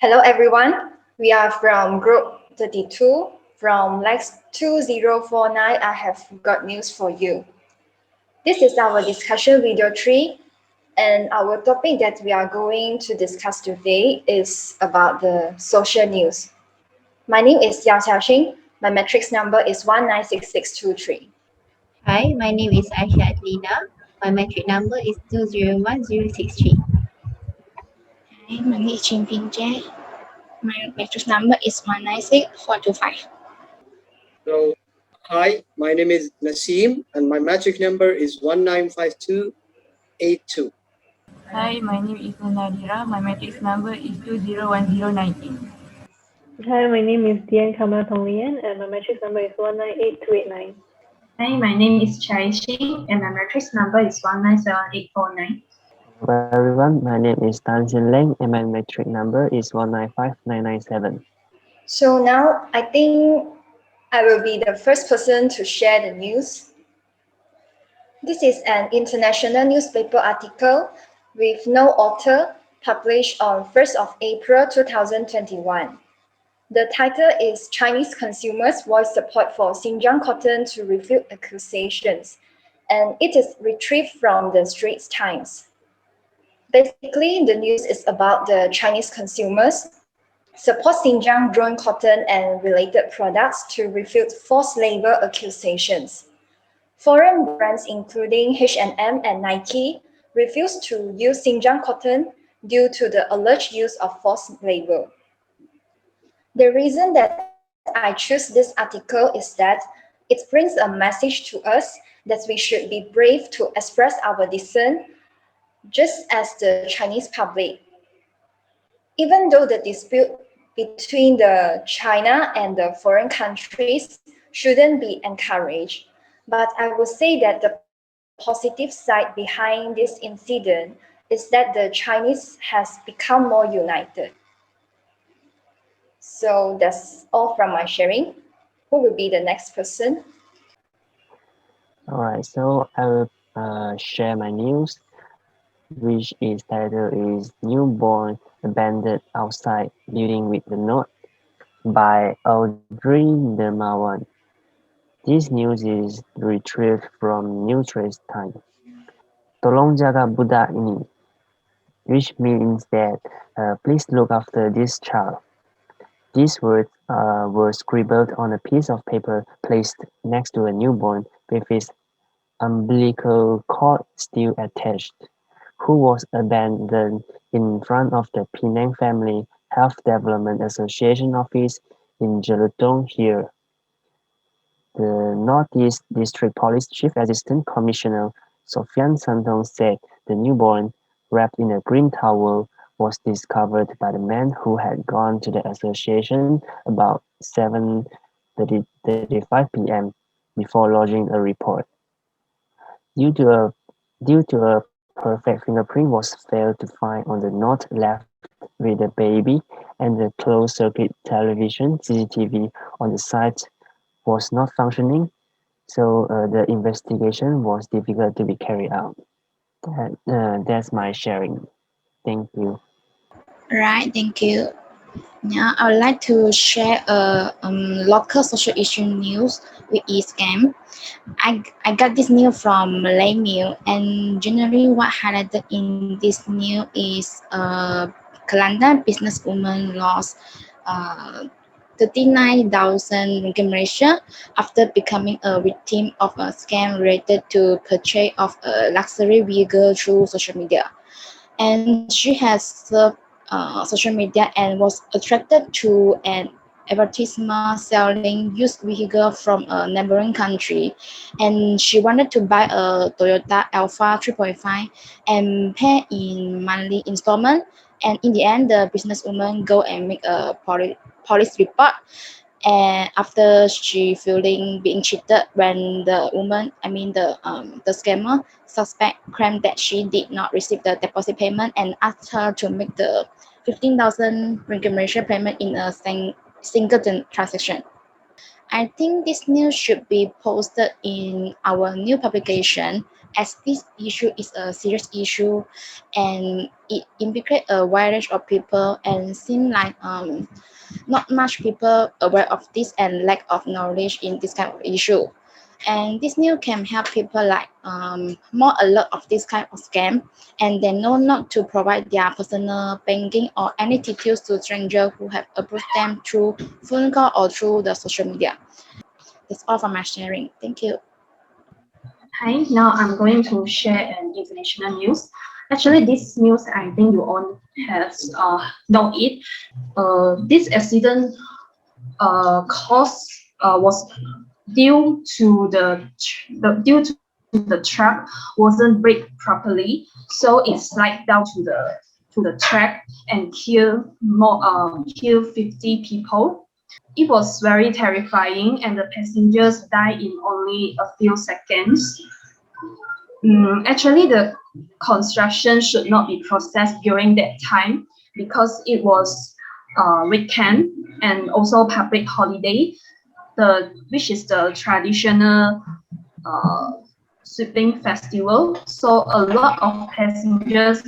Hello everyone, we are from Group 32. From LAX 2049, I have got news for you. This is our discussion video 3, and our topic that we are going to discuss today is about the social news. My name is Yang Xiaoxing. My matrix number is 196623. Hi, my name is Aisha Atlina. My metric number is 201063. Hi, my name is Chin Ping Jie. My matrix number is 196425. Hello. Hi, my name is Naseem and my magic number is 195282. Hi, my name is Nadira. My matrix number is 201019. Hi, my name is Dian Kamal Tonglian and my matrix number is 198289. Hi, my name is Chai Xing and my matrix number is 197849. Hello everyone, my name is Tan Xin Leng and my metric number is 195997. So now I think I will be the first person to share the news. This is an international newspaper article with no author, published on 1st of April 2021. The title is Chinese Consumers Voice Support for Xinjiang Cotton to Refute Accusations, and it is retrieved from the Straits Times. Basically, the news is about the Chinese consumers support Xinjiang grown cotton and related products to refute forced labor accusations. Foreign brands including H&M and Nike refuse to use Xinjiang cotton due to the alleged use of forced labor. The reason that I choose this article is that it brings a message to us that we should be brave to express our dissent, just as the Chinese public. Even though the dispute between the China and the foreign countries shouldn't be encouraged, but I would say that the positive side behind this incident is that the Chinese has become more united. So that's all from my sharing. Who will be the next person? Alright, so I will share my news, which is titled is Newborn Abandoned Outside Building with the Note by Audrey Dermawan. This news is retrieved from New Straits Times. Tolong jaga budak ini, which means that please look after this child. These words were scribbled on a piece of paper placed next to a newborn with his umbilical cord still attached, who was abandoned in front of the Penang Family Health Development Association office in Jelutong here. The Northeast District Police Chief Assistant Commissioner Sofian Santong said the newborn, wrapped in a green towel, was discovered by the man who had gone to the association about 7:35 p.m. before lodging a report. Due to a perfect fingerprint was failed to find on the note left with the baby, and the closed-circuit television (CCTV) on the site was not functioning, so the investigation was difficult to be carried out. That's my sharing. Thank you. Right, thank you. Now, I would like to share a local social issue news with e-scam. I got this news from Malay Mail, and generally what highlighted in this news is Kelantan businesswoman lost 39,000 ringgit Malaysia after becoming a victim of a scam related to purchase of a luxury vehicle through social media. And she has served social media and was attracted to an advertisement selling used vehicle from a neighboring country, and she wanted to buy a Toyota Alpha 3.5 and pay in monthly installment. And in the end, the businesswoman go and make a police report. And after she feeling being cheated, when the woman, the scammer suspect claimed that she did not receive the deposit payment and asked her to make the 15,000 ringgit Malaysia payment in a single transaction. I think this news should be posted in our new publication as this issue is a serious issue and it implicates a wide range of people and seem like not much people aware of this and lack of knowledge in this kind of issue. And this news can help people like more alert of this kind of scam, and they know not to provide their personal banking or any details to strangers who have approached them through phone call or through the social media. That's all for my sharing. Thank you. Hi, now I'm going to share an international news. Actually, this news I think you all have know it. This accident cause was due to the truck wasn't brake properly, so it slid down to the track and kill 50 people. It was very terrifying, and the passengers died in only a few seconds. Actually, the construction should not be processed during that time because it was weekend and also public holiday, which is the traditional sweeping festival. So a lot of passengers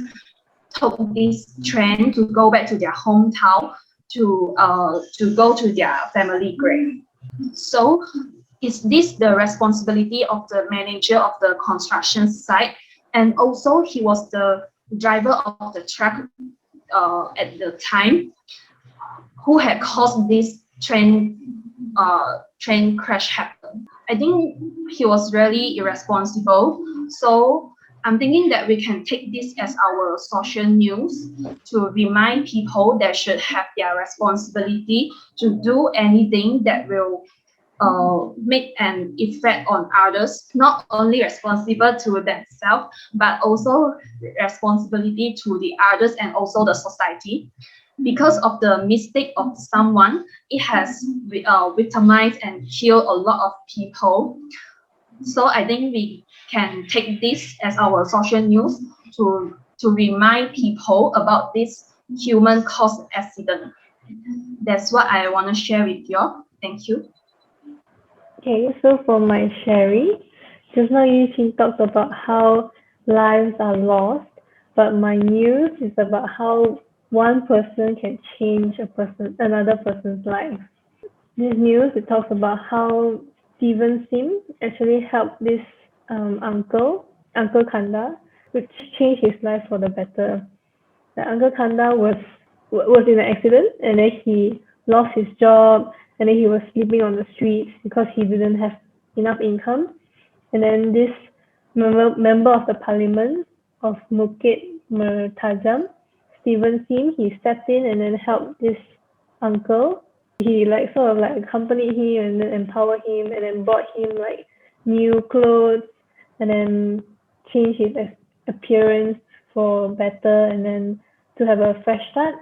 took this train to go back to their hometown to go to their family grave. So is this the responsibility of the manager of the construction site? And also he was the driver of the truck at the time who had caused this train crash happen. I think he was really irresponsible. So I'm thinking that we can take this as our social news to remind people that should have their responsibility to do anything that will make an effect on others, not only responsible to themselves, but also responsibility to the others and also the society. Because of the mistake of someone, it has victimized and killed a lot of people. So I think we can take this as our social news to remind people about this human caused accident. That's what I want to share with you. Thank you. Okay, so for my Sherry, just now Yuqing talked about how lives are lost, but my news is about how one person can change another person's life. This news, it talks about how Steven Sim actually helped this Uncle Kanda, which changed his life for the better. The Uncle Kanda was in an accident, and then he lost his job, and then he was sleeping on the streets because he didn't have enough income. And then this member of the parliament of Bukit Mertajam, Steven Sim, he stepped in and then helped this uncle. He like sort of like accompanied him and then empowered him and then bought him like new clothes and then changed his appearance for better and then to have a fresh start.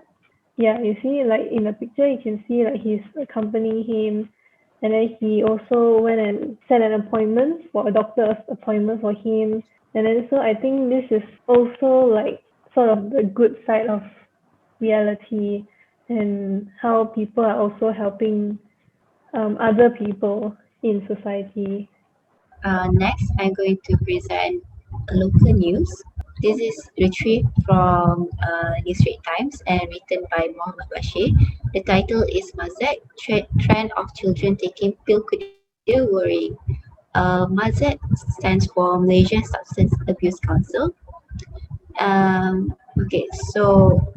Yeah, you see like in the picture you can see like he's accompanying him, and then he also went and set an appointment for a doctor's appointment for him. And then so I think this is also like sort of the good side of reality and how people are also helping other people in society. Next, I'm going to present local news. This is retrieved from New Straits Times and written by Muhammad Bashir. The title is Mazet, Trend of Children Taking Pill Kudir Worrying. Mazet stands for Malaysian Substance Abuse Council. Okay, so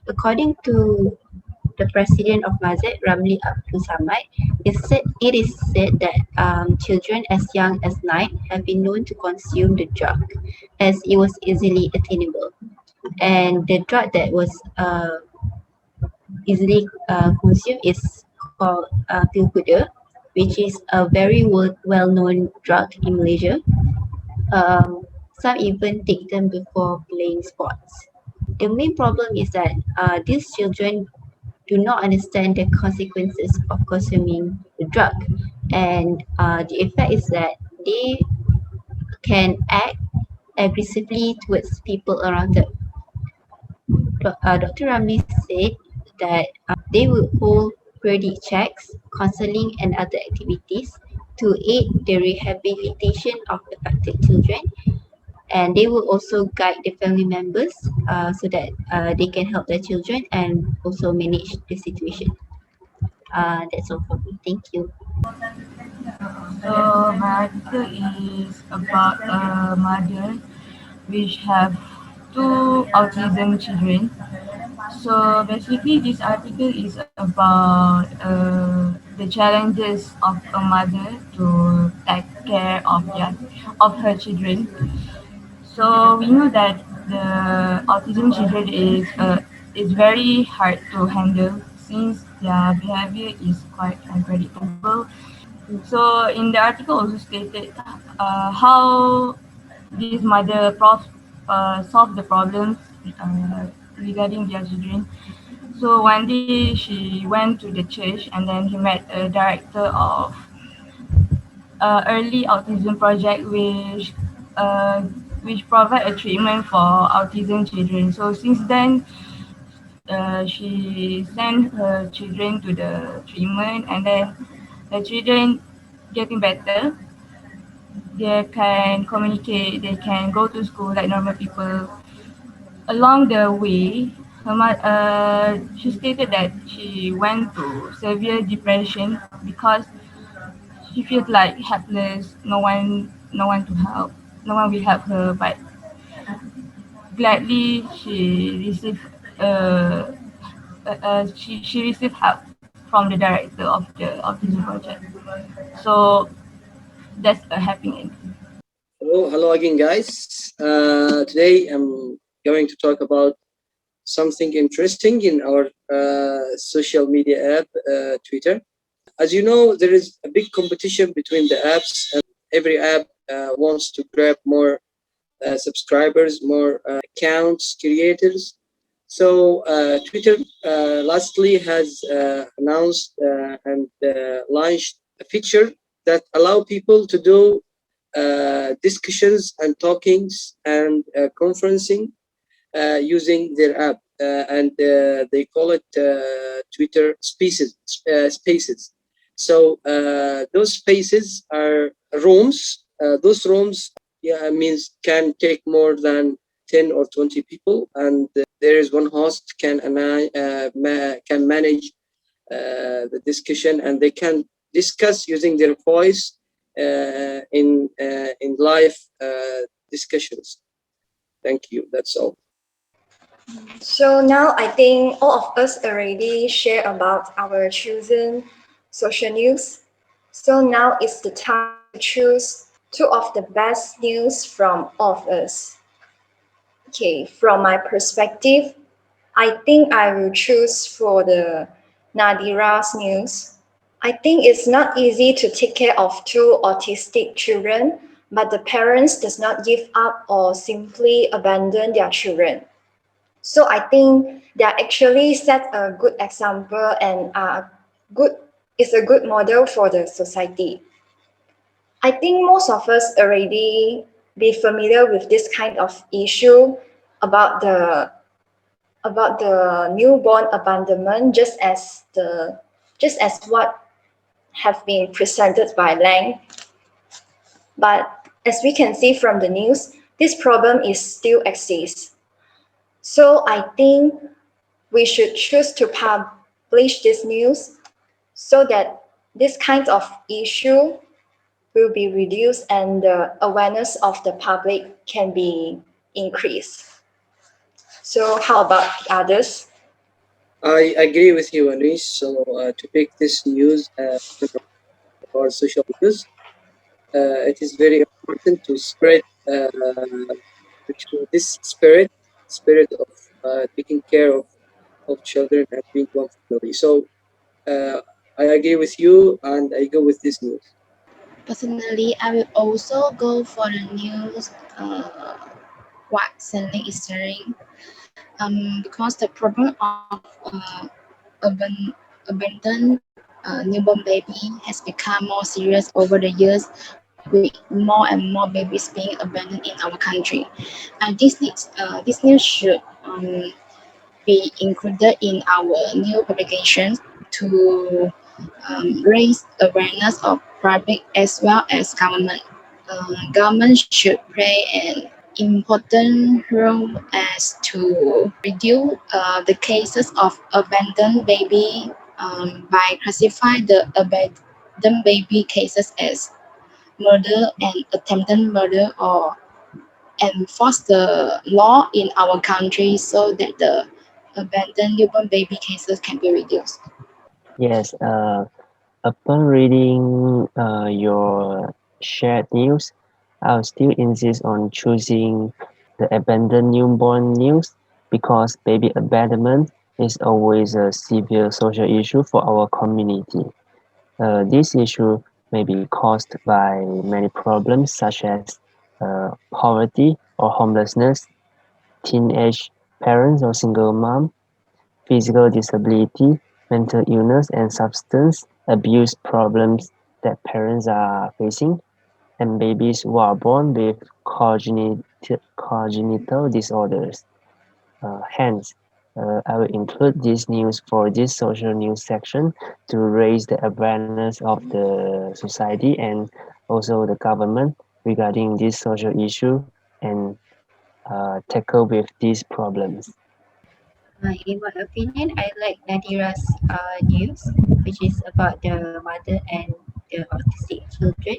according to the president of Mazet, Ramli Abdul Samad, it is said that children as young as 9 have been known to consume the drug as it was easily attainable. And the drug that was easily consumed is called Pilkuda, which is a very well-known drug in Malaysia. Some even take them before playing sports. The main problem is that these children do not understand the consequences of consuming the drug, and the effect is that they can act aggressively towards people around them. Dr. Ramli said that they will hold periodic checks, counseling, and other activities to aid the rehabilitation of affected children. and they will also guide the family members so that they can help their children and also manage the situation. That's all for me. Thank you. So my article is about a mother which have two autism children. So basically, this article is about the challenges of a mother to take care of her children. So we know that the autism children is very hard to handle since their behavior is quite unpredictable. So in the article also stated how this mother solved the problems regarding their children. So one day she went to the church and then he met a director of early autism project which provide a treatment for autism children. So since then she sent her children to the treatment and then the children getting better. They can communicate, they can go to school like normal people. Along the way, she stated that she went to severe depression because she feels like helpless, no one to help, no one will help her, but gladly she received help from the director of the autism project. So that's a happy ending. Hello again, guys. Today I'm going to talk about something interesting in our social media app, Twitter. As you know, there is a big competition between the apps, and every app wants to grab more subscribers, more accounts, creators. So Twitter lastly has announced and launched a feature that allow people to do discussions and talkings and conferencing using their app, and they call it Twitter Spaces. So those spaces are rooms. Those rooms, yeah, means can take more than 10 or 20 people, and there is one host can manage the discussion, and they can discuss using their voice in live discussions. Thank you. That's all. So now I think all of us already share about our chosen social news. So now it's the time to choose two of the best news from all of us. Okay, from my perspective, I think I will choose for the Nadira's news. I think it's not easy to take care of two autistic children, but the parents does not give up or simply abandon their children. So I think they actually set a good example and are good is a good model for the society. I think most of us already be familiar with this kind of issue about the newborn abandonment, just as what have been presented by Lang. But as we can see from the news, this problem is still exists. So I think we should choose to publish this news so that this kind of issue will be reduced and the awareness of the public can be increased. So how about the others? I agree with you, Anis. So to pick this news about social news, it is very important to spread this spirit of taking care of children and being one family. So I agree with you, and I go with this news. Personally, I will also go for the news. What Sending is sharing. Because the problem of abandoned newborn baby has become more serious over the years, with more and more babies being abandoned in our country. And this news should be included in our new publications to raise awareness of private as well as government. Government should play an important role as to reduce the cases of abandoned baby by classify the abandoned baby cases as murder and attempted murder or enforce the law in our country so that the abandoned newborn baby cases can be reduced. Yes, upon reading your shared news, I'll still insist on choosing the abandoned newborn news because baby abandonment is always a severe social issue for our community. This issue may be caused by many problems such as poverty or homelessness, teenage parents or single mom, physical disability, mental illness, and substance abuse problems that parents are facing, and babies who are born with congenital disorders. Hence, I will include this news for this social news section to raise the awareness of the society and also the government regarding this social issue and tackle with these problems. In my opinion, I like Nadira's news, which is about the mother and the autistic children.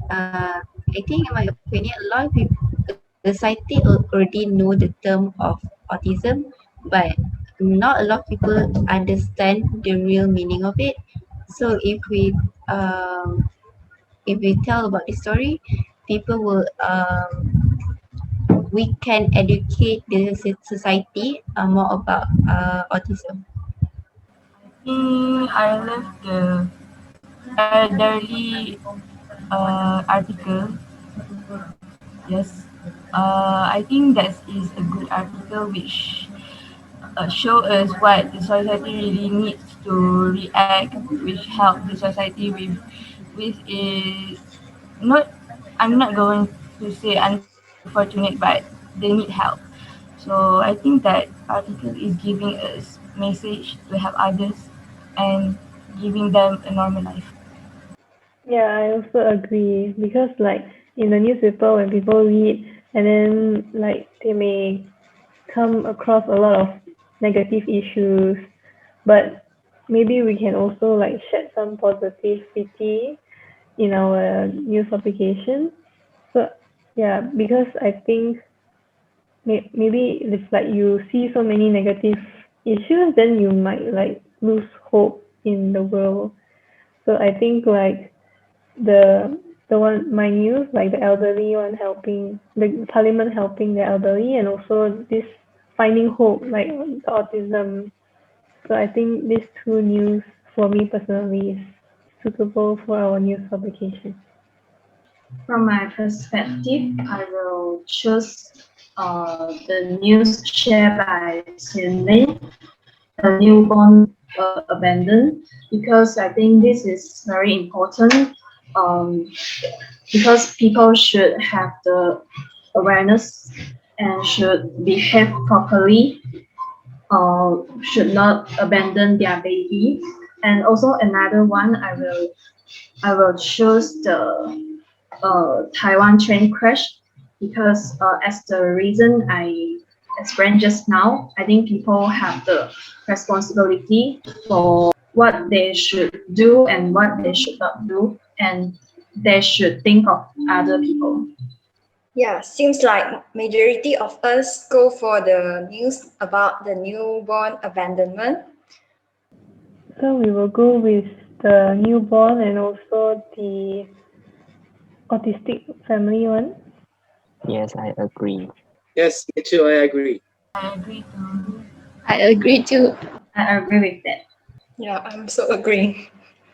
I think, in my opinion, a lot of people, the society already know the term of autism, but not a lot of people understand the real meaning of it. So if we tell about the story, people will we can educate the society more about autism. I love the elderly article. Yes, I think that is a good article which show us what the society really needs to react, which help the society with is not. I'm not going to say unfortunate, but they need help. So I think that article is giving us message to help others and giving them a normal life. Yeah, I also agree because like in the newspaper when people read and then like they may come across a lot of negative issues, but maybe we can also like shed some positivity in our news publication. So yeah, because I think maybe if like you see so many negative issues, then you might like lose hope in the world. So I think like the one my news like the elderly one helping the parliament helping the elderly and also this finding hope like the autism. So I think these two news for me personally is suitable for our news publication. From my perspective, I will choose the news shared by Xin the newborn abandoned, because I think this is very important. Um, because people should have the awareness and should behave properly, should not abandon their baby. And also another one, I will choose the Taiwan train crash, because as the reason I explained just now, I think people have the responsibility for what they should do and what they should not do, and they should think of other people. Yeah, seems like majority of us go for the news about the newborn abandonment. So we will go with the newborn and also the autistic family one. Yes, I agree. Yes, me too. I agree. I agree to. I agree too. I agree with that. Yeah, I'm so agreeing.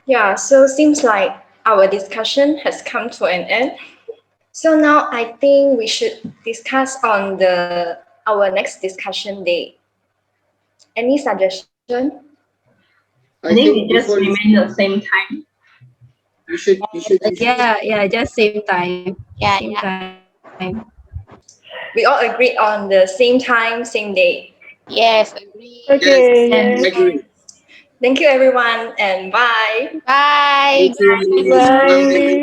Yeah, so seems like our discussion has come to an end. So now I think we should discuss on the our next discussion day. Any suggestion? I I think think it just before remain the same time. you should Yeah, just same time. Yeah, Same yeah. time. We all agreed on the same time, same day. Yes, agree. yes, Okay, And yes. I agree. Thank you everyone and bye. Bye. Thank you. Bye, Bye. everyone.